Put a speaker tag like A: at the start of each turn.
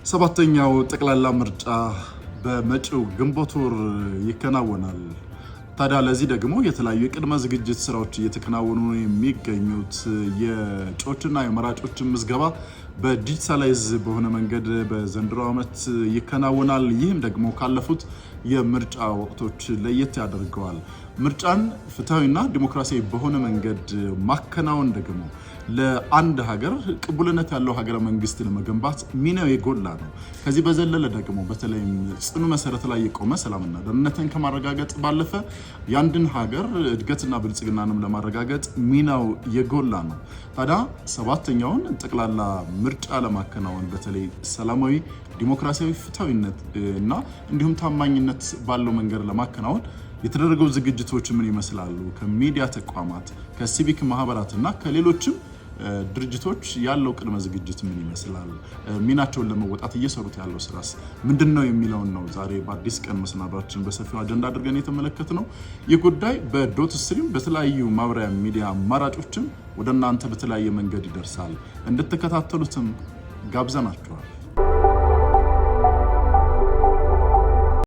A: ሰባተኛው ጠቅላላ ምርጫ በመጪው ግንቦት ወር ይከናወናል። ታዲያ ለዚህ ደግሞ የተለያዩ የቅድመ ዝግጅት ስራዎች እየተከናወኑ የሚገኙት የእጩዎችና የመራጮች ምዝገባ በዲጂታላይዝ በሆነ መንገድ በዘንድሮ ዓመት ይከናወናል። ይህም ደግሞ ካለፉት የምርጫ ወቅቶች ለየት ያደርገዋል። ምርጫን ፍትሐዊና ዲሞክራሲያዊ በሆነ መንገድ ማከናወን ደግሞ ለአንድ ሀገር ቅቡልነት ያለው ሀገረ መንግስት ለመገንባት ሚናው የጎላ ነው። ከዚህ በዘለለ ደግሞ በተለይም ጽኑ መሰረት ላይ የቆመ ሰላምና ደህንነትን ከማረጋገጥ ባለፈ የአንድን ሀገር እድገትና ብልጽግናንም ለማረጋገጥ ሚናው የጎላ ነው። ታዲያ ሰባተኛውን ጠቅላላ ምርጫ ለማከናወን በተለይ ሰላማዊ፣ ዲሞክራሲያዊ፣ ፍትሐዊነት እና እንዲሁም ታማኝነት ባለው መንገድ ለማከናወን የተደረገው ዝግጅቶች ምን ይመስላሉ? ከሚዲያ ተቋማት፣ ከሲቪክ ማህበራትና ከሌሎችም ድርጅቶች ያለው ቅድመ ዝግጅት ምን ይመስላል? ሚናቸውን ለመወጣት እየሰሩት ያለው ስራስ ምንድነው የሚለውን ነው ዛሬ በአዲስ ቀን መሰናዷችን በሰፊው አጀንዳ አድርገን የተመለከትነው። ይህ ጉዳይ በዶት ስትሪም በተለያዩ ማህበራዊ ሚዲያ አማራጮችም ወደ እናንተ በተለያየ መንገድ ይደርሳል። እንድትከታተሉትም ጋብዘናችኋል።